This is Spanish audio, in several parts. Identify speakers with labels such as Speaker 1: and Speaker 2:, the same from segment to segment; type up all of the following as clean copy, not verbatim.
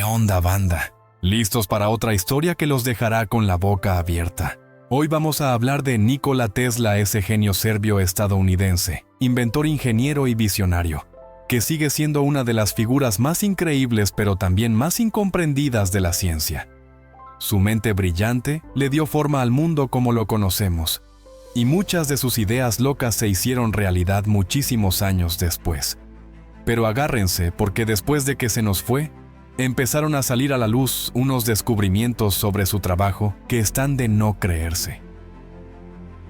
Speaker 1: onda, banda? ¿Listos para otra historia que los dejará con la boca abierta? Hoy vamos a hablar de Nikola Tesla, ese genio serbio-estadounidense, inventor, ingeniero y visionario, que sigue siendo una de las figuras más increíbles pero también más incomprendidas de la ciencia. Su mente brillante le dio forma al mundo como lo conocemos, y muchas de sus ideas locas se hicieron realidad muchísimos años después. Pero agárrense, porque después de que se nos fue, empezaron a salir a la luz unos descubrimientos sobre su trabajo que están de no creerse.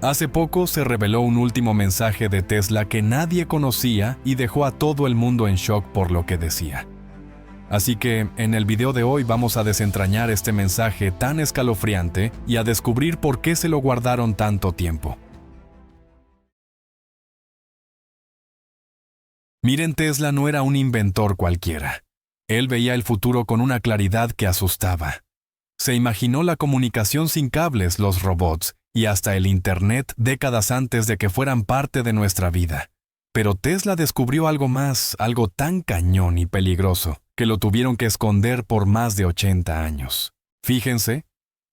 Speaker 1: Hace poco se reveló un último mensaje de Tesla que nadie conocía y dejó a todo el mundo en shock por lo que decía. Así que, en el video de hoy vamos a desentrañar este mensaje tan escalofriante y a descubrir por qué se lo guardaron tanto tiempo. Miren, Tesla no era un inventor cualquiera. Él veía el futuro con una claridad que asustaba. Se imaginó la comunicación sin cables, los robots y hasta el Internet décadas antes de que fueran parte de nuestra vida. Pero Tesla descubrió algo más, algo tan cañón y peligroso, que lo tuvieron que esconder por más de 80 años. Fíjense,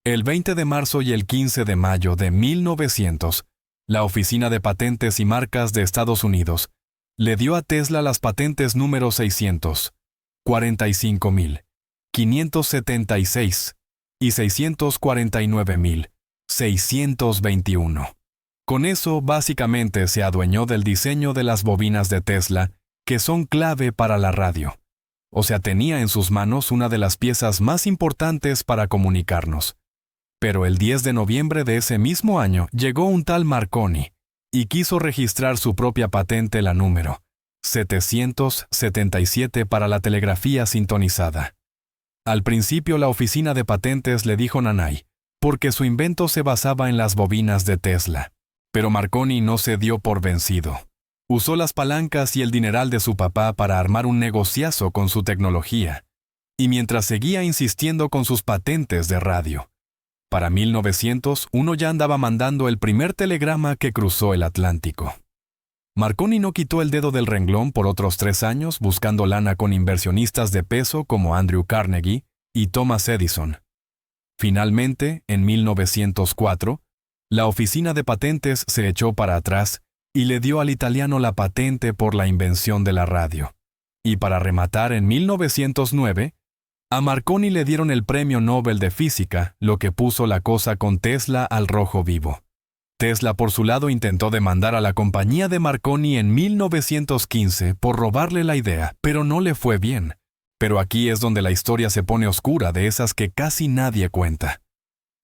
Speaker 1: el 20 de marzo y el 15 de mayo de 1900, la Oficina de Patentes y Marcas de Estados Unidos le dio a Tesla las patentes número 600, 45.576 y 649.621. Con eso, básicamente se adueñó del diseño de las bobinas de Tesla, que son clave para la radio. O sea, tenía en sus manos una de las piezas más importantes para comunicarnos. Pero el 10 de noviembre de ese mismo año llegó un tal Marconi y quiso registrar su propia patente, la número 777, para la telegrafía sintonizada. Al principio la oficina de patentes le dijo nanay, porque su invento se basaba en las bobinas de Tesla. Pero Marconi no se dio por vencido. Usó las palancas y el dineral de su papá para armar un negociazo con su tecnología, y mientras seguía insistiendo con sus patentes de radio. Para 1900, uno ya andaba mandando el primer telegrama que cruzó el Atlántico. Marconi no quitó el dedo del renglón por otros 3 años buscando lana con inversionistas de peso como Andrew Carnegie y Thomas Edison. Finalmente, en 1904, la oficina de patentes se echó para atrás y le dio al italiano la patente por la invención de la radio. Y para rematar, en 1909, a Marconi le dieron el Premio Nobel de Física, lo que puso la cosa con Tesla al rojo vivo. Tesla, por su lado, intentó demandar a la compañía de Marconi en 1915 por robarle la idea, pero no le fue bien. Pero aquí es donde la historia se pone oscura, de esas que casi nadie cuenta.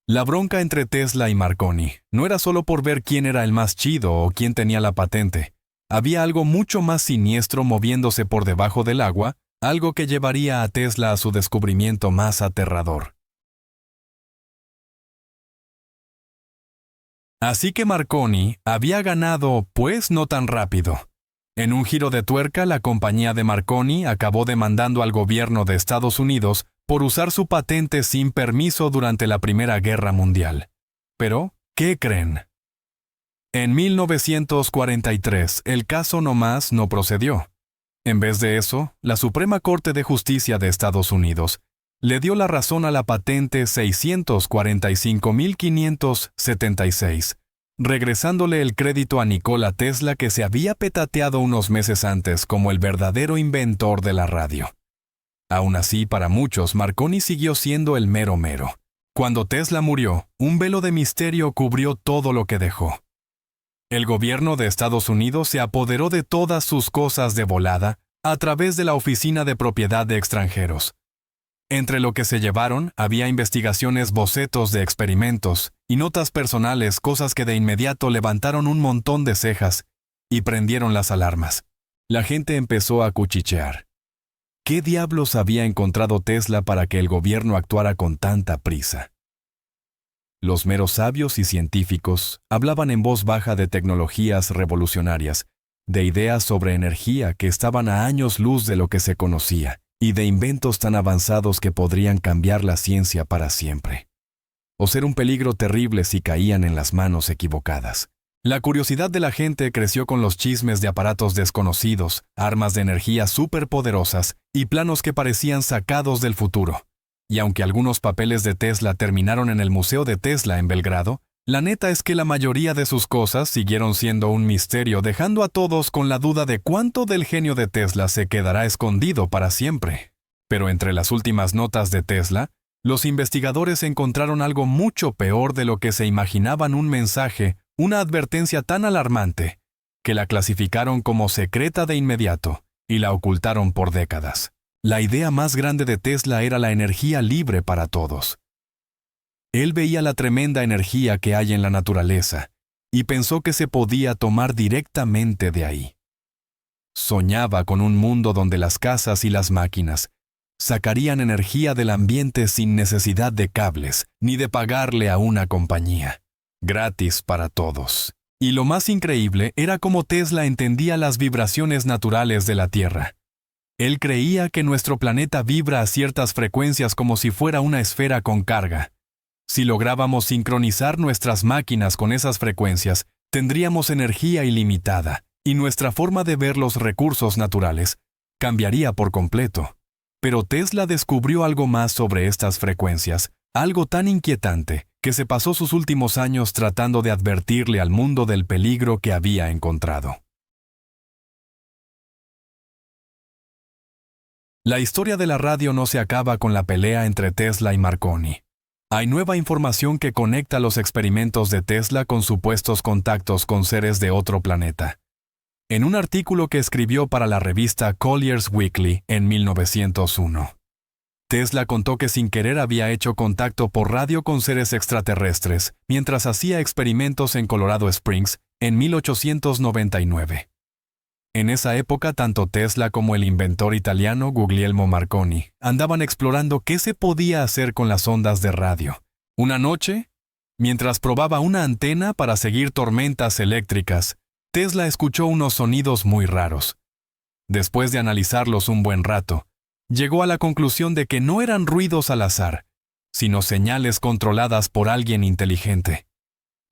Speaker 1: La bronca entre Tesla y Marconi no era solo por ver quién era el más chido o quién tenía la patente. Había algo mucho más siniestro moviéndose por debajo del agua, algo que llevaría a Tesla a su descubrimiento más aterrador. Así que Marconi había ganado, pues no tan rápido. En un giro de tuerca, la compañía de Marconi acabó demandando al gobierno de Estados Unidos por usar su patente sin permiso durante la Primera Guerra Mundial. Pero, ¿qué creen? En 1943, el caso nomás no procedió. En vez de eso, la Suprema Corte de Justicia de Estados Unidos le dio la razón a la patente 645.576, regresándole el crédito a Nikola Tesla, que se había petateado unos meses antes como el verdadero inventor de la radio. Aún así, para muchos, Marconi siguió siendo el mero mero. Cuando Tesla murió, un velo de misterio cubrió todo lo que dejó. El gobierno de Estados Unidos se apoderó de todas sus cosas de volada a través de la Oficina de Propiedad de Extranjeros. Entre lo que se llevaron había investigaciones, bocetos de experimentos y notas personales, cosas que de inmediato levantaron un montón de cejas y prendieron las alarmas. La gente empezó a cuchichear. ¿Qué diablos había encontrado Tesla para que el gobierno actuara con tanta prisa? Los meros sabios y científicos hablaban en voz baja de tecnologías revolucionarias, de ideas sobre energía que estaban a años luz de lo que se conocía, y de inventos tan avanzados que podrían cambiar la ciencia para siempre. O ser un peligro terrible si caían en las manos equivocadas. La curiosidad de la gente creció con los chismes de aparatos desconocidos, armas de energía superpoderosas y planos que parecían sacados del futuro. Y aunque algunos papeles de Tesla terminaron en el Museo de Tesla en Belgrado, la neta es que la mayoría de sus cosas siguieron siendo un misterio, dejando a todos con la duda de cuánto del genio de Tesla se quedará escondido para siempre. Pero entre las últimas notas de Tesla, los investigadores encontraron algo mucho peor de lo que se imaginaban: un mensaje, una advertencia tan alarmante, que la clasificaron como secreta de inmediato y la ocultaron por décadas. La idea más grande de Tesla era la energía libre para todos. Él veía la tremenda energía que hay en la naturaleza y pensó que se podía tomar directamente de ahí. Soñaba con un mundo donde las casas y las máquinas sacarían energía del ambiente sin necesidad de cables ni de pagarle a una compañía. Gratis para todos. Y lo más increíble era cómo Tesla entendía las vibraciones naturales de la Tierra. Él creía que nuestro planeta vibra a ciertas frecuencias como si fuera una esfera con carga. Si lográbamos sincronizar nuestras máquinas con esas frecuencias, tendríamos energía ilimitada, y nuestra forma de ver los recursos naturales cambiaría por completo. Pero Tesla descubrió algo más sobre estas frecuencias, algo tan inquietante, que se pasó sus últimos años tratando de advertirle al mundo del peligro que había encontrado. La historia de la radio no se acaba con la pelea entre Tesla y Marconi. Hay nueva información que conecta los experimentos de Tesla con supuestos contactos con seres de otro planeta. En un artículo que escribió para la revista Collier's Weekly en 1901, Tesla contó que sin querer había hecho contacto por radio con seres extraterrestres mientras hacía experimentos en Colorado Springs en 1899. En esa época, tanto Tesla como el inventor italiano Guglielmo Marconi andaban explorando qué se podía hacer con las ondas de radio. Una noche, mientras probaba una antena para seguir tormentas eléctricas, Tesla escuchó unos sonidos muy raros. Después de analizarlos un buen rato, llegó a la conclusión de que no eran ruidos al azar, sino señales controladas por alguien inteligente.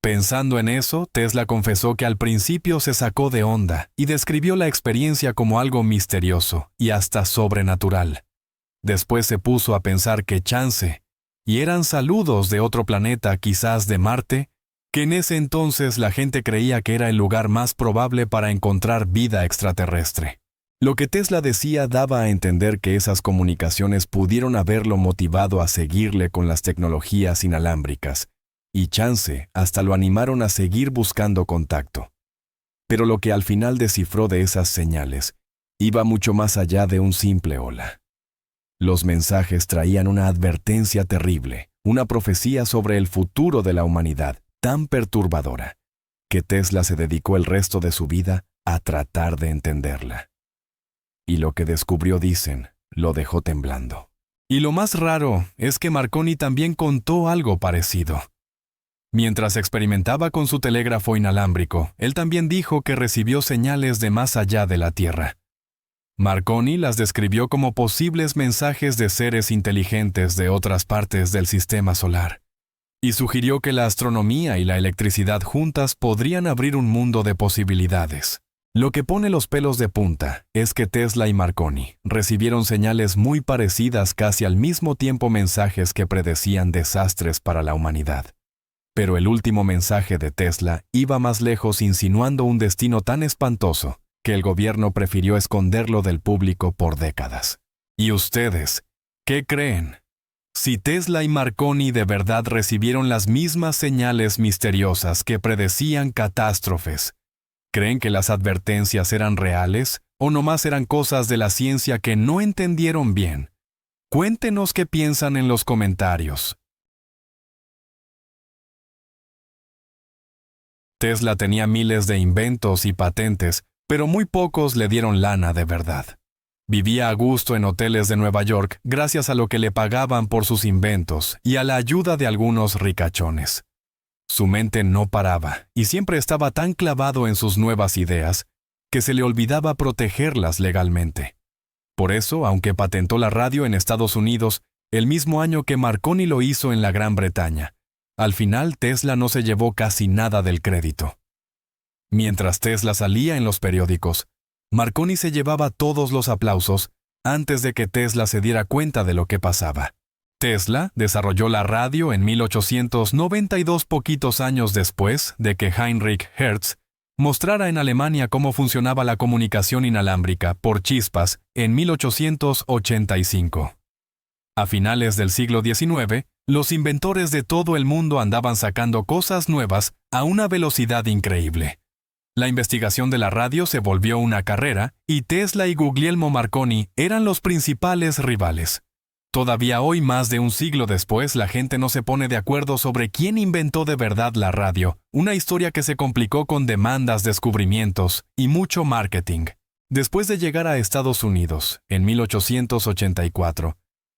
Speaker 1: Pensando en eso, Tesla confesó que al principio se sacó de onda y describió la experiencia como algo misterioso y hasta sobrenatural. Después se puso a pensar que chance, y eran saludos de otro planeta, quizás de Marte, que en ese entonces la gente creía que era el lugar más probable para encontrar vida extraterrestre. Lo que Tesla decía daba a entender que esas comunicaciones pudieron haberlo motivado a seguirle con las tecnologías inalámbricas, y chance hasta lo animaron a seguir buscando contacto. Pero lo que al final descifró de esas señales iba mucho más allá de un simple hola. Los mensajes traían una advertencia terrible, una profecía sobre el futuro de la humanidad tan perturbadora, que Tesla se dedicó el resto de su vida a tratar de entenderla. Y lo que descubrió, dicen, lo dejó temblando. Y lo más raro es que Marconi también contó algo parecido. Mientras experimentaba con su telégrafo inalámbrico, él también dijo que recibió señales de más allá de la Tierra. Marconi las describió como posibles mensajes de seres inteligentes de otras partes del sistema solar, y sugirió que la astronomía y la electricidad juntas podrían abrir un mundo de posibilidades. Lo que pone los pelos de punta es que Tesla y Marconi recibieron señales muy parecidas, casi al mismo tiempo, mensajes que predecían desastres para la humanidad. Pero el último mensaje de Tesla iba más lejos, insinuando un destino tan espantoso que el gobierno prefirió esconderlo del público por décadas. ¿Y ustedes qué creen? Si Tesla y Marconi de verdad recibieron las mismas señales misteriosas que predecían catástrofes, ¿creen que las advertencias eran reales o nomás eran cosas de la ciencia que no entendieron bien? Cuéntenos qué piensan en los comentarios. Tesla tenía miles de inventos y patentes, pero muy pocos le dieron lana de verdad. Vivía a gusto en hoteles de Nueva York gracias a lo que le pagaban por sus inventos y a la ayuda de algunos ricachones. Su mente no paraba y siempre estaba tan clavado en sus nuevas ideas que se le olvidaba protegerlas legalmente. Por eso, aunque patentó la radio en Estados Unidos el mismo año que Marconi lo hizo en la Gran Bretaña, al final Tesla no se llevó casi nada del crédito. Mientras Tesla salía en los periódicos, Marconi se llevaba todos los aplausos antes de que Tesla se diera cuenta de lo que pasaba. Tesla desarrolló la radio en 1892, poquitos años después de que Heinrich Hertz mostrara en Alemania cómo funcionaba la comunicación inalámbrica por chispas en 1885. A finales del siglo XIX, los inventores de todo el mundo andaban sacando cosas nuevas a una velocidad increíble. La investigación de la radio se volvió una carrera y Tesla y Guglielmo Marconi eran los principales rivales. Todavía hoy, más de un siglo después, la gente no se pone de acuerdo sobre quién inventó de verdad la radio, una historia que se complicó con demandas, descubrimientos y mucho marketing. Después de llegar a Estados Unidos, en 1884,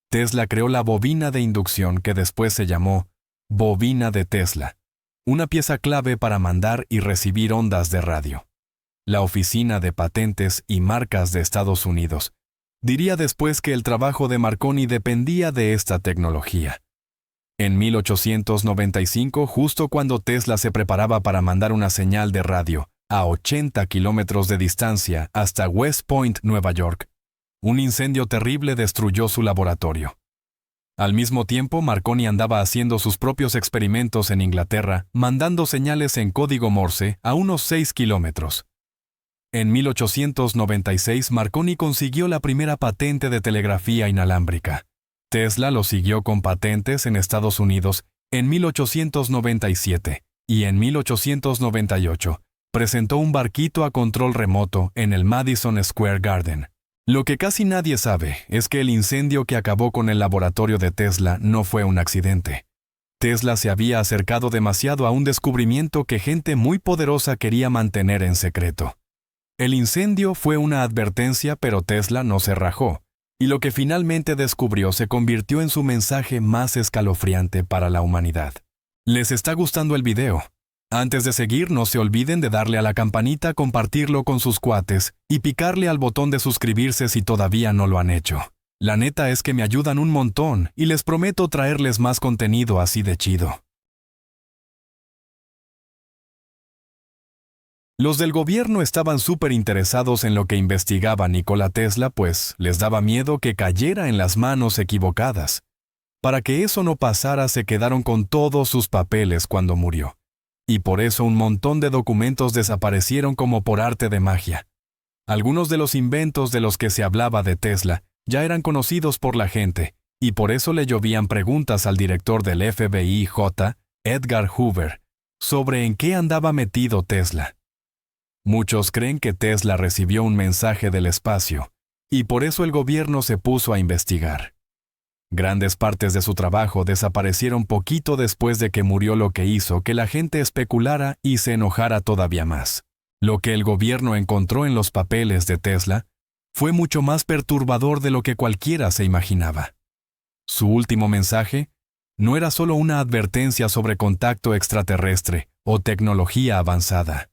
Speaker 1: Tesla creó la bobina de inducción que después se llamó bobina de Tesla, una pieza clave para mandar y recibir ondas de radio. La Oficina de Patentes y Marcas de Estados Unidos diría después que el trabajo de Marconi dependía de esta tecnología. En 1895, justo cuando Tesla se preparaba para mandar una señal de radio a 80 kilómetros de distancia hasta West Point, Nueva York, un incendio terrible destruyó su laboratorio. Al mismo tiempo, Marconi andaba haciendo sus propios experimentos en Inglaterra, mandando señales en código Morse a unos 6 kilómetros. En 1896, Marconi consiguió la primera patente de telegrafía inalámbrica. Tesla lo siguió con patentes en Estados Unidos en 1897 y en 1898 presentó un barquito a control remoto en el Madison Square Garden. Lo que casi nadie sabe es que el incendio que acabó con el laboratorio de Tesla no fue un accidente. Tesla se había acercado demasiado a un descubrimiento que gente muy poderosa quería mantener en secreto. El incendio fue una advertencia, pero Tesla no se rajó, y lo que finalmente descubrió se convirtió en su mensaje más escalofriante para la humanidad. ¿Les está gustando el video? Antes de seguir, no se olviden de darle a la campanita, compartirlo con sus cuates y picarle al botón de suscribirse si todavía no lo han hecho. La neta es que me ayudan un montón y les prometo traerles más contenido así de chido. Los del gobierno estaban súper interesados en lo que investigaba Nikola Tesla, pues les daba miedo que cayera en las manos equivocadas. Para que eso no pasara, se quedaron con todos sus papeles cuando murió. Y por eso un montón de documentos desaparecieron como por arte de magia. Algunos de los inventos de los que se hablaba de Tesla ya eran conocidos por la gente, y por eso le llovían preguntas al director del FBI, J. Edgar Hoover, sobre en qué andaba metido Tesla. Muchos creen que Tesla recibió un mensaje del espacio, y por eso el gobierno se puso a investigar. Grandes partes de su trabajo desaparecieron poquito después de que murió, lo que hizo que la gente especulara y se enojara todavía más. Lo que el gobierno encontró en los papeles de Tesla fue mucho más perturbador de lo que cualquiera se imaginaba. Su último mensaje no era solo una advertencia sobre contacto extraterrestre o tecnología avanzada.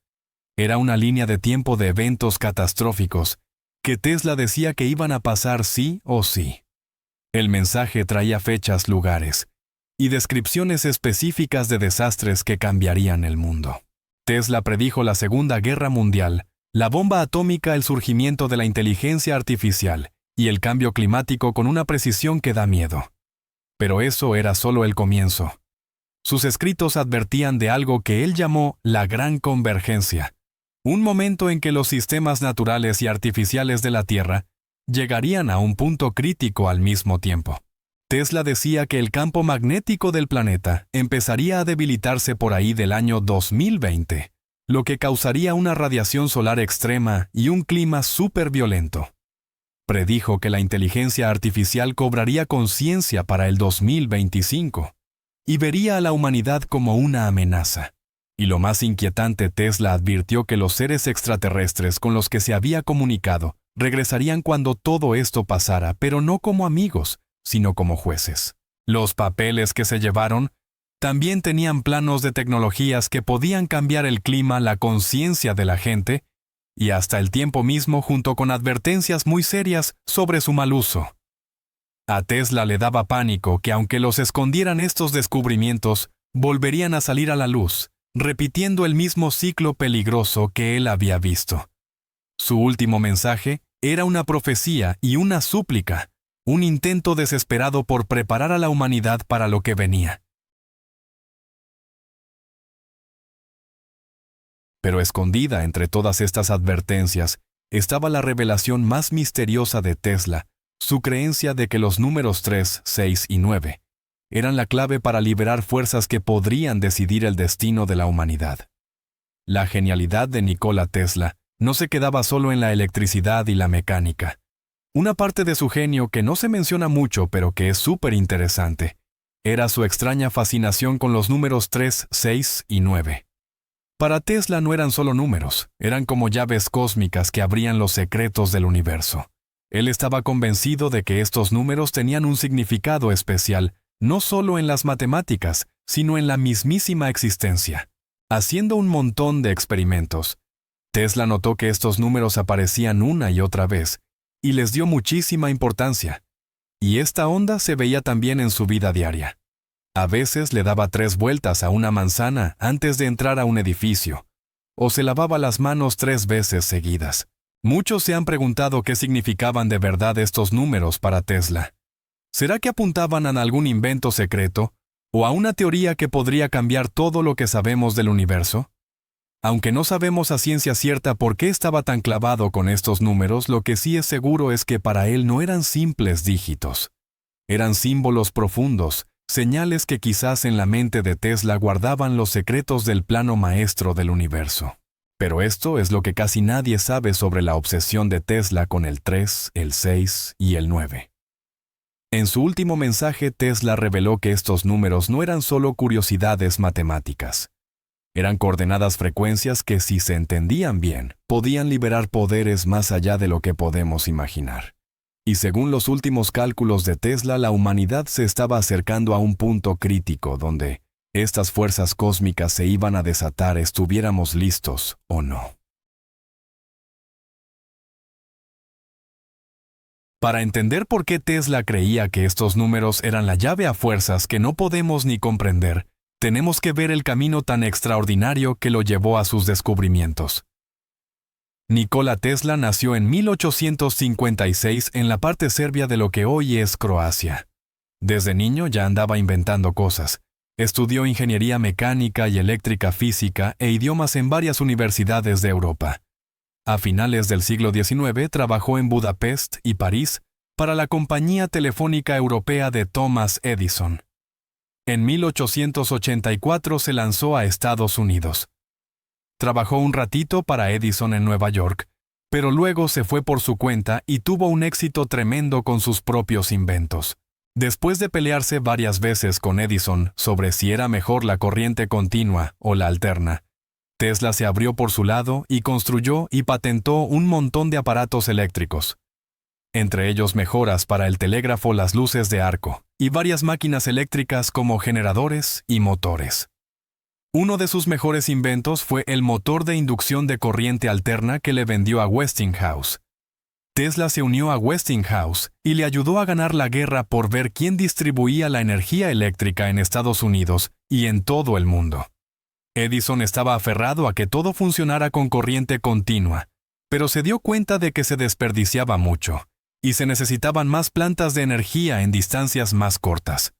Speaker 1: Era una línea de tiempo de eventos catastróficos que Tesla decía que iban a pasar sí o sí. El mensaje traía fechas, lugares y descripciones específicas de desastres que cambiarían el mundo. Tesla predijo la Segunda Guerra Mundial, la bomba atómica, el surgimiento de la inteligencia artificial y el cambio climático con una precisión que da miedo. Pero eso era solo el comienzo. Sus escritos advertían de algo que él llamó la Gran Convergencia, un momento en que los sistemas naturales y artificiales de la Tierra llegarían a un punto crítico al mismo tiempo. Tesla decía que el campo magnético del planeta empezaría a debilitarse por ahí del año 2020, lo que causaría una radiación solar extrema y un clima súper violento. Predijo que la inteligencia artificial cobraría conciencia para el 2025 y vería a la humanidad como una amenaza. Y lo más inquietante, Tesla advirtió que los seres extraterrestres con los que se había comunicado regresarían cuando todo esto pasara, pero no como amigos, sino como jueces. Los papeles que se llevaron también tenían planos de tecnologías que podían cambiar el clima, la conciencia de la gente y hasta el tiempo mismo, junto con advertencias muy serias sobre su mal uso. A Tesla le daba pánico que aunque los escondieran, estos descubrimientos volverían a salir a la luz repitiendo el mismo ciclo peligroso que él había visto. Su último mensaje era una profecía y una súplica, un intento desesperado por preparar a la humanidad para lo que venía. Pero escondida entre todas estas advertencias estaba la revelación más misteriosa de Tesla, su creencia de que los números 3, 6 y 9 eran la clave para liberar fuerzas que podrían decidir el destino de la humanidad. La genialidad de Nikola Tesla no se quedaba solo en la electricidad y la mecánica. Una parte de su genio que no se menciona mucho pero que es súper interesante era su extraña fascinación con los números 3, 6 y 9. Para Tesla no eran solo números, eran como llaves cósmicas que abrían los secretos del universo. Él estaba convencido de que estos números tenían un significado especial, no solo en las matemáticas, sino en la mismísima existencia. Haciendo un montón de experimentos, Tesla notó que estos números aparecían una y otra vez, y les dio muchísima importancia. Y esta onda se veía también en su vida diaria. A veces le daba 3 vueltas a una manzana antes de entrar a un edificio, o se lavaba las manos 3 veces seguidas. Muchos se han preguntado qué significaban de verdad estos números para Tesla. ¿Será que apuntaban a algún invento secreto, o a una teoría que podría cambiar todo lo que sabemos del universo? Aunque no sabemos a ciencia cierta por qué estaba tan clavado con estos números, lo que sí es seguro es que para él no eran simples dígitos. Eran símbolos profundos, señales que quizás en la mente de Tesla guardaban los secretos del plano maestro del universo. Pero esto es lo que casi nadie sabe sobre la obsesión de Tesla con el 3, el 6 y el 9. En su último mensaje, Tesla reveló que estos números no eran solo curiosidades matemáticas. Eran coordenadas frecuencias que, si se entendían bien, podían liberar poderes más allá de lo que podemos imaginar. Y según los últimos cálculos de Tesla, la humanidad se estaba acercando a un punto crítico donde estas fuerzas cósmicas se iban a desatar, estuviéramos listos o no. Para entender por qué Tesla creía que estos números eran la llave a fuerzas que no podemos ni comprender, tenemos que ver el camino tan extraordinario que lo llevó a sus descubrimientos. Nikola Tesla nació en 1856 en la parte serbia de lo que hoy es Croacia. Desde niño ya andaba inventando cosas. Estudió ingeniería mecánica y eléctrica física e idiomas en varias universidades de Europa. A finales del siglo XIX trabajó en Budapest y París para la compañía telefónica europea de Thomas Edison. En 1884 se lanzó a Estados Unidos. Trabajó un ratito para Edison en Nueva York, pero luego se fue por su cuenta y tuvo un éxito tremendo con sus propios inventos. Después de pelearse varias veces con Edison sobre si era mejor la corriente continua o la alterna, Tesla se abrió por su lado y construyó y patentó un montón de aparatos eléctricos. Entre ellos mejoras para el telégrafo, las luces de arco, y varias máquinas eléctricas como generadores y motores. Uno de sus mejores inventos fue el motor de inducción de corriente alterna que le vendió a Westinghouse. Tesla se unió a Westinghouse y le ayudó a ganar la guerra por ver quién distribuía la energía eléctrica en Estados Unidos y en todo el mundo. Edison estaba aferrado a que todo funcionara con corriente continua, pero se dio cuenta de que se desperdiciaba mucho, y se necesitaban más plantas de energía en distancias más cortas.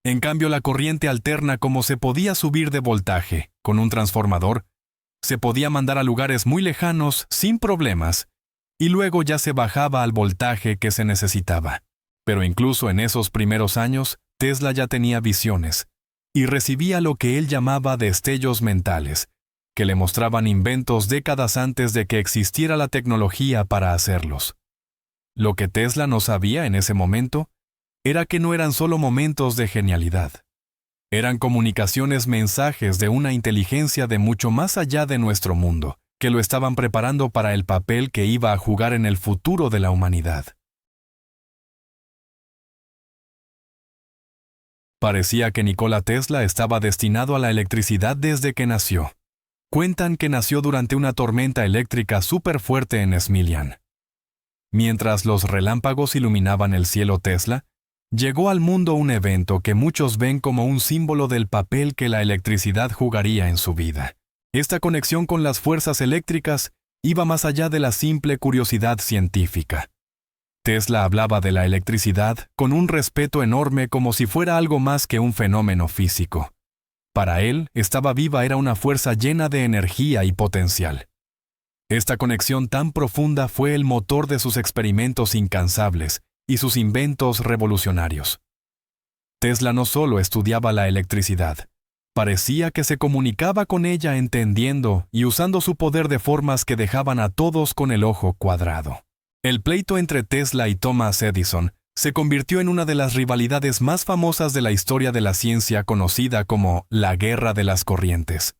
Speaker 1: En cambio, la corriente alterna, como se podía subir de voltaje con un transformador, se podía mandar a lugares muy lejanos sin problemas, y luego ya se bajaba al voltaje que se necesitaba. Pero incluso en esos primeros años, Tesla ya tenía visiones, y recibía lo que él llamaba destellos mentales, que le mostraban inventos décadas antes de que existiera la tecnología para hacerlos. Lo que Tesla no sabía en ese momento era que no eran solo momentos de genialidad. Eran comunicaciones, mensajes de una inteligencia de mucho más allá de nuestro mundo, que lo estaban preparando para el papel que iba a jugar en el futuro de la humanidad. Parecía que Nikola Tesla estaba destinado a la electricidad desde que nació. Cuentan que nació durante una tormenta eléctrica súper fuerte en Smiljan. Mientras los relámpagos iluminaban el cielo, Tesla Llegó al mundo un evento que muchos ven como un símbolo del papel que la electricidad jugaría en su vida. Esta conexión con las fuerzas eléctricas iba más allá de la simple curiosidad científica. Tesla hablaba de la electricidad con un respeto enorme, como si fuera algo más que un fenómeno físico. Para él, estaba viva era una fuerza llena de energía y potencial. Esta conexión tan profunda fue el motor de sus experimentos incansables y sus inventos revolucionarios. Tesla no solo estudiaba la electricidad, parecía que se comunicaba con ella entendiendo y usando su poder de formas que dejaban a todos con el ojo cuadrado. El pleito entre Tesla y Thomas Edison se convirtió en una de las rivalidades más famosas de la historia de la ciencia, conocida como la Guerra de las Corrientes.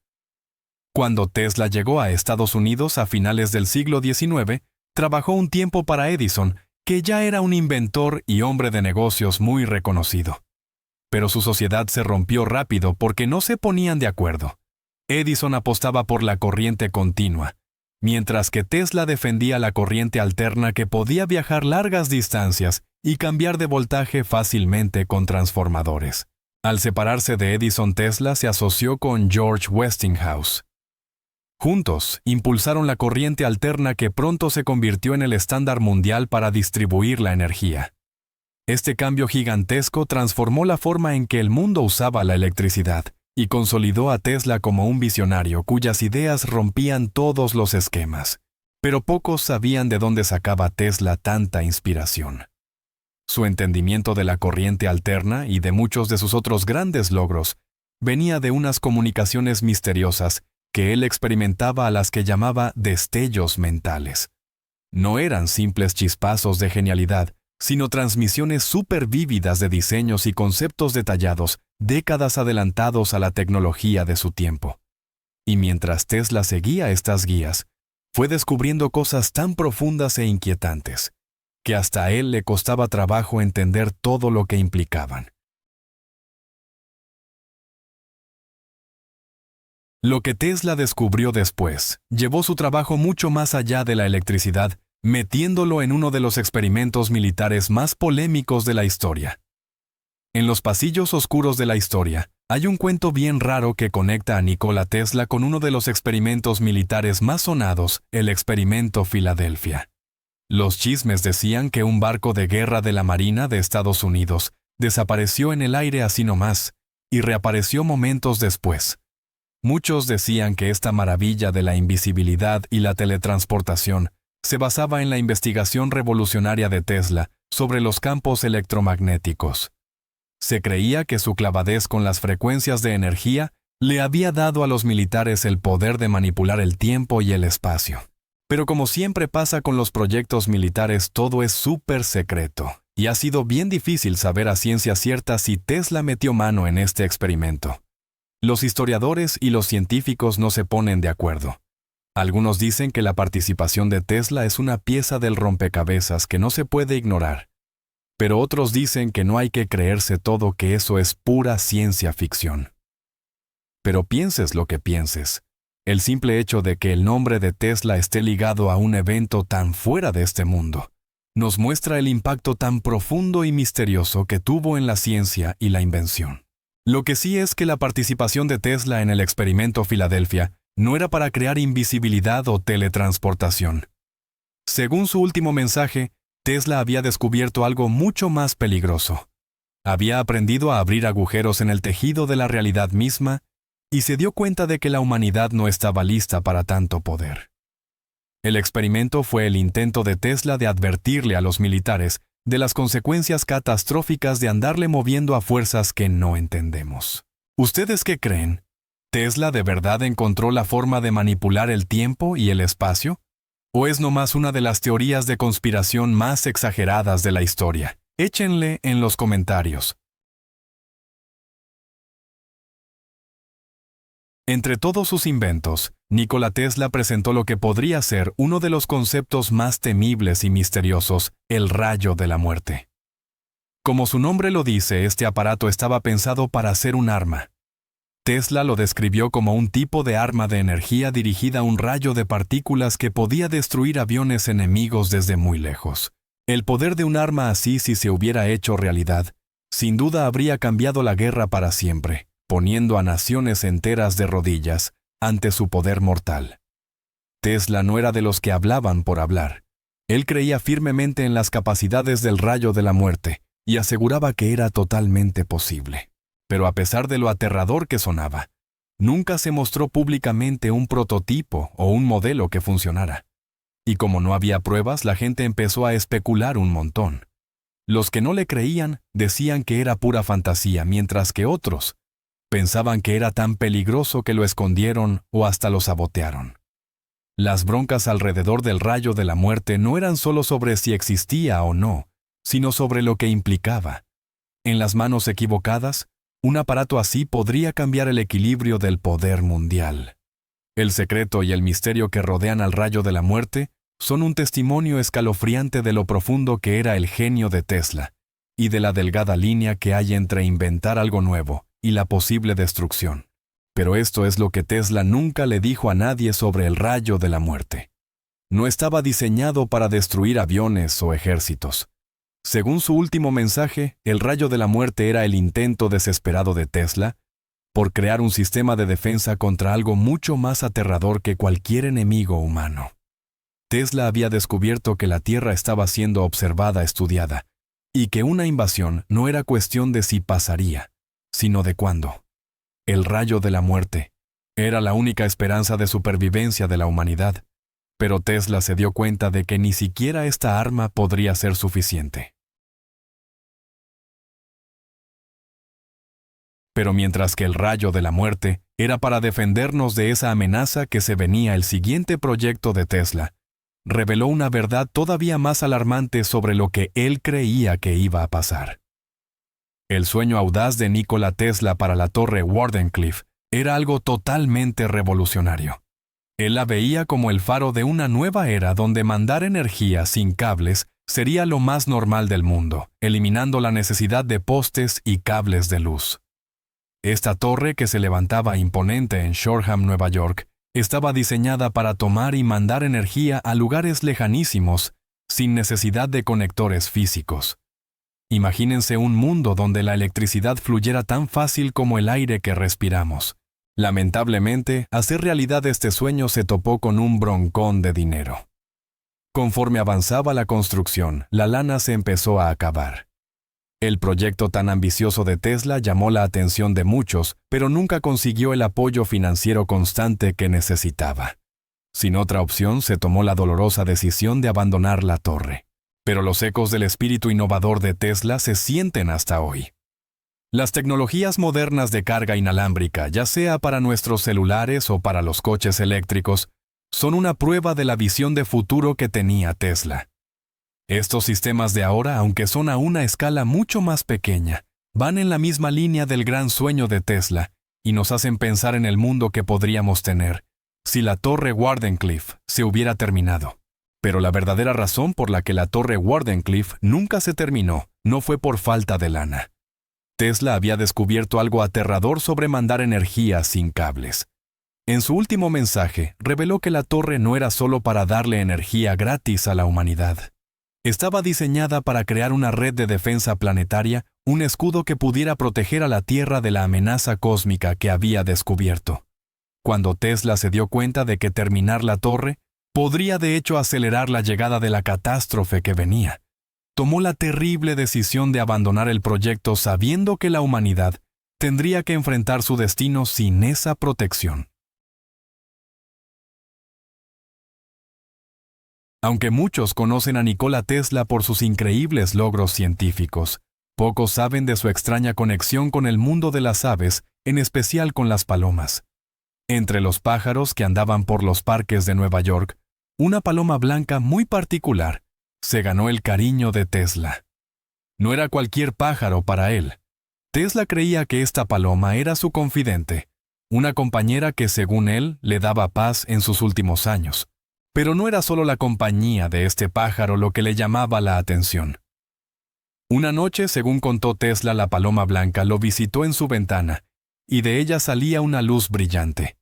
Speaker 1: Cuando Tesla llegó a Estados Unidos a finales del siglo XIX, trabajó un tiempo para Edison, que ya era un inventor y hombre de negocios muy reconocido. Pero su sociedad se rompió rápido porque no se ponían de acuerdo. Edison apostaba por la corriente continua, mientras que Tesla defendía la corriente alterna, que podía viajar largas distancias y cambiar de voltaje fácilmente con transformadores. Al separarse de Edison, Tesla se asoció con George Westinghouse. Juntos, impulsaron la corriente alterna, que pronto se convirtió en el estándar mundial para distribuir la energía. Este cambio gigantesco transformó la forma en que el mundo usaba la electricidad y consolidó a Tesla como un visionario cuyas ideas rompían todos los esquemas. Pero pocos sabían de dónde sacaba Tesla tanta inspiración. Su entendimiento de la corriente alterna y de muchos de sus otros grandes logros venía de unas comunicaciones misteriosas que él experimentaba, a las que llamaba destellos mentales. No eran simples chispazos de genialidad, sino transmisiones supervívidas de diseños y conceptos detallados, décadas adelantados a la tecnología de su tiempo. Y mientras Tesla seguía estas guías, fue descubriendo cosas tan profundas e inquietantes, que hasta a él le costaba trabajo entender todo lo que implicaban. Lo que Tesla descubrió después llevó su trabajo mucho más allá de la electricidad, metiéndolo en uno de los experimentos militares más polémicos de la historia. En los pasillos oscuros de la historia, hay un cuento bien raro que conecta a Nikola Tesla con uno de los experimentos militares más sonados, el experimento Filadelfia. Los chismes decían que un barco de guerra de la Marina de Estados Unidos desapareció en el aire así nomás, y reapareció momentos después. Muchos decían que esta maravilla de la invisibilidad y la teletransportación se basaba en la investigación revolucionaria de Tesla sobre los campos electromagnéticos. Se creía que su clavadez con las frecuencias de energía le había dado a los militares el poder de manipular el tiempo y el espacio. Pero como siempre pasa con los proyectos militares, todo es súper secreto, y ha sido bien difícil saber a ciencia cierta si Tesla metió mano en este experimento. Los historiadores y los científicos no se ponen de acuerdo. Algunos dicen que la participación de Tesla es una pieza del rompecabezas que no se puede ignorar. Pero otros dicen que no hay que creerse todo, que eso es pura ciencia ficción. Pero pienses lo que pienses, el simple hecho de que el nombre de Tesla esté ligado a un evento tan fuera de este mundo nos muestra el impacto tan profundo y misterioso que tuvo en la ciencia y la invención. Lo que sí es que la participación de Tesla en el experimento Filadelfia no era para crear invisibilidad o teletransportación. Según su último mensaje, Tesla había descubierto algo mucho más peligroso. Había aprendido a abrir agujeros en el tejido de la realidad misma y se dio cuenta de que la humanidad no estaba lista para tanto poder. El experimento fue el intento de Tesla de advertirle a los militares de las consecuencias catastróficas de andarle moviendo a fuerzas que no entendemos. ¿Ustedes qué creen? ¿Tesla de verdad encontró la forma de manipular el tiempo y el espacio? ¿O es nomás una de las teorías de conspiración más exageradas de la historia? Échenle en los comentarios. Entre todos sus inventos, Nikola Tesla presentó lo que podría ser uno de los conceptos más temibles y misteriosos, el rayo de la muerte. Como su nombre lo dice, este aparato estaba pensado para ser un arma. Tesla lo describió como un tipo de arma de energía dirigida a un rayo de partículas que podía destruir aviones enemigos desde muy lejos. El poder de un arma así, si se hubiera hecho realidad, sin duda habría cambiado la guerra para siempre, poniendo a naciones enteras de rodillas ante su poder mortal. Tesla no era de los que hablaban por hablar. Él creía firmemente en las capacidades del rayo de la muerte y aseguraba que era totalmente posible. Pero a pesar de lo aterrador que sonaba, nunca se mostró públicamente un prototipo o un modelo que funcionara. Y como no había pruebas, la gente empezó a especular un montón. Los que no le creían decían que era pura fantasía, mientras que otros pensaban que era tan peligroso que lo escondieron o hasta lo sabotearon. Las broncas alrededor del rayo de la muerte no eran solo sobre si existía o no, sino sobre lo que implicaba. En las manos equivocadas, un aparato así podría cambiar el equilibrio del poder mundial. El secreto y el misterio que rodean al rayo de la muerte son un testimonio escalofriante de lo profundo que era el genio de Tesla y de la delgada línea que hay entre inventar algo nuevo y la posible destrucción. Pero esto es lo que Tesla nunca le dijo a nadie sobre el rayo de la muerte. No estaba diseñado para destruir aviones o ejércitos. Según su último mensaje, el rayo de la muerte era el intento desesperado de Tesla por crear un sistema de defensa contra algo mucho más aterrador que cualquier enemigo humano. Tesla había descubierto que la Tierra estaba siendo observada, estudiada, y que una invasión no era cuestión de si pasaría, sino de cuándo. El rayo de la muerte era la única esperanza de supervivencia de la humanidad, pero Tesla se dio cuenta de que ni siquiera esta arma podría ser suficiente. Pero mientras que el rayo de la muerte era para defendernos de esa amenaza que se venía, el siguiente proyecto de Tesla reveló una verdad todavía más alarmante sobre lo que él creía que iba a pasar. El sueño audaz de Nikola Tesla para la torre Wardenclyffe era algo totalmente revolucionario. Él la veía como el faro de una nueva era donde mandar energía sin cables sería lo más normal del mundo, eliminando la necesidad de postes y cables de luz. Esta torre, que se levantaba imponente en Shoreham, Nueva York, estaba diseñada para tomar y mandar energía a lugares lejanísimos sin necesidad de conectores físicos. Imagínense un mundo donde la electricidad fluyera tan fácil como el aire que respiramos. Lamentablemente, hacer realidad este sueño se topó con un broncón de dinero. Conforme avanzaba la construcción, la lana se empezó a acabar. El proyecto tan ambicioso de Tesla llamó la atención de muchos, pero nunca consiguió el apoyo financiero constante que necesitaba. Sin otra opción, se tomó la dolorosa decisión de abandonar la torre. Pero los ecos del espíritu innovador de Tesla se sienten hasta hoy. Las tecnologías modernas de carga inalámbrica, ya sea para nuestros celulares o para los coches eléctricos, son una prueba de la visión de futuro que tenía Tesla. Estos sistemas de ahora, aunque son a una escala mucho más pequeña, van en la misma línea del gran sueño de Tesla y nos hacen pensar en el mundo que podríamos tener si la torre Wardenclyffe se hubiera terminado. Pero la verdadera razón por la que la torre Wardenclyffe nunca se terminó no fue por falta de lana. Tesla había descubierto algo aterrador sobre mandar energía sin cables. En su último mensaje, reveló que la torre no era solo para darle energía gratis a la humanidad. Estaba diseñada para crear una red de defensa planetaria, un escudo que pudiera proteger a la Tierra de la amenaza cósmica que había descubierto. Cuando Tesla se dio cuenta de que terminar la torre podría de hecho acelerar la llegada de la catástrofe que venía, tomó la terrible decisión de abandonar el proyecto sabiendo que la humanidad tendría que enfrentar su destino sin esa protección. Aunque muchos conocen a Nikola Tesla por sus increíbles logros científicos, pocos saben de su extraña conexión con el mundo de las aves, en especial con las palomas. Entre los pájaros que andaban por los parques de Nueva York, una paloma blanca muy particular se ganó el cariño de Tesla. No era cualquier pájaro para él. Tesla creía que esta paloma era su confidente, una compañera que, según él, le daba paz en sus últimos años. Pero no era solo la compañía de este pájaro lo que le llamaba la atención. Una noche, según contó Tesla, la paloma blanca lo visitó en su ventana, y de ella salía una luz brillante.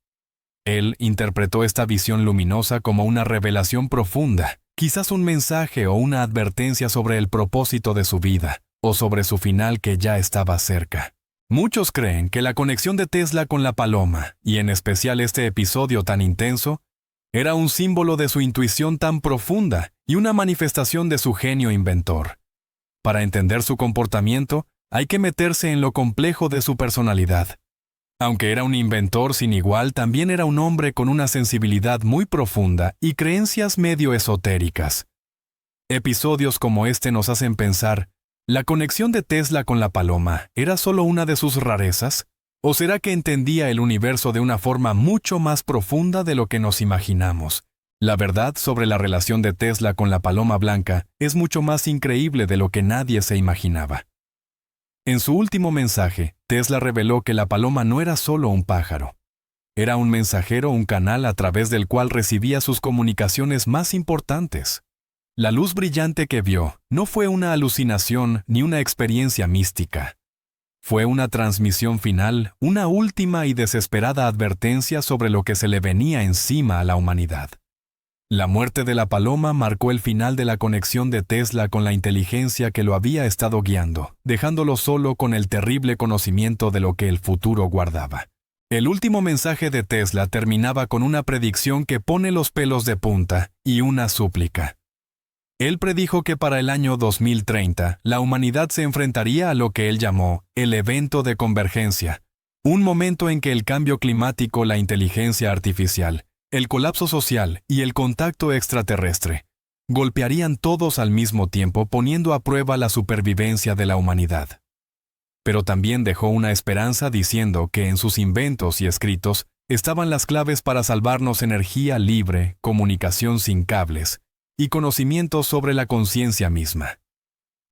Speaker 1: Él interpretó esta visión luminosa como una revelación profunda, quizás un mensaje o una advertencia sobre el propósito de su vida, o sobre su final que ya estaba cerca. Muchos creen que la conexión de Tesla con la paloma, y en especial este episodio tan intenso, era un símbolo de su intuición tan profunda y una manifestación de su genio inventor. Para entender su comportamiento, hay que meterse en lo complejo de su personalidad. Aunque era un inventor sin igual, también era un hombre con una sensibilidad muy profunda y creencias medio esotéricas. Episodios como este nos hacen pensar, ¿la conexión de Tesla con la paloma era solo una de sus rarezas? ¿O será que entendía el universo de una forma mucho más profunda de lo que nos imaginamos? La verdad sobre la relación de Tesla con la paloma blanca es mucho más increíble de lo que nadie se imaginaba. En su último mensaje, Tesla reveló que la paloma no era solo un pájaro. Era un mensajero, un canal a través del cual recibía sus comunicaciones más importantes. La luz brillante que vio no fue una alucinación ni una experiencia mística. Fue una transmisión final, una última y desesperada advertencia sobre lo que se le venía encima a la humanidad. La muerte de la paloma marcó el final de la conexión de Tesla con la inteligencia que lo había estado guiando, dejándolo solo con el terrible conocimiento de lo que el futuro guardaba. El último mensaje de Tesla terminaba con una predicción que pone los pelos de punta y una súplica. Él predijo que para el año 2030 la humanidad se enfrentaría a lo que él llamó el evento de convergencia, un momento en que el cambio climático, la inteligencia artificial, el colapso social y el contacto extraterrestre golpearían todos al mismo tiempo, poniendo a prueba la supervivencia de la humanidad. Pero también dejó una esperanza diciendo que en sus inventos y escritos estaban las claves para salvarnos: energía libre, comunicación sin cables y conocimiento sobre la conciencia misma.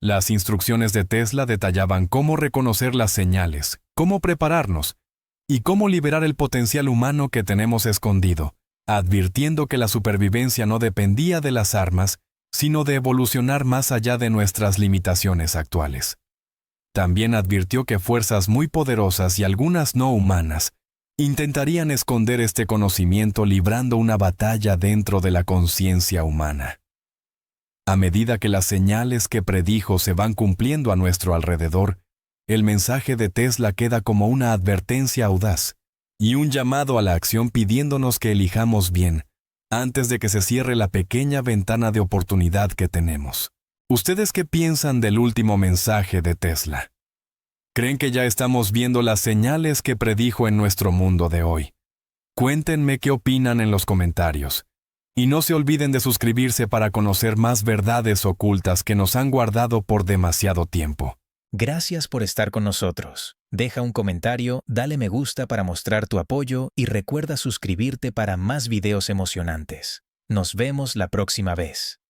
Speaker 1: Las instrucciones de Tesla detallaban cómo reconocer las señales, cómo prepararnos y cómo liberar el potencial humano que tenemos escondido, advirtiendo que la supervivencia no dependía de las armas, sino de evolucionar más allá de nuestras limitaciones actuales. También advirtió que fuerzas muy poderosas y algunas no humanas intentarían esconder este conocimiento, librando una batalla dentro de la conciencia humana. A medida que las señales que predijo se van cumpliendo a nuestro alrededor, el mensaje de Tesla queda como una advertencia audaz y un llamado a la acción, pidiéndonos que elijamos bien antes de que se cierre la pequeña ventana de oportunidad que tenemos. ¿Ustedes qué piensan del último mensaje de Tesla? ¿Creen que ya estamos viendo las señales que predijo en nuestro mundo de hoy? Cuéntenme qué opinan en los comentarios. Y no se olviden de suscribirse para conocer más verdades ocultas que nos han guardado por demasiado tiempo.
Speaker 2: Gracias por estar con nosotros. Deja un comentario, dale me gusta para mostrar tu apoyo y recuerda suscribirte para más videos emocionantes. Nos vemos la próxima vez.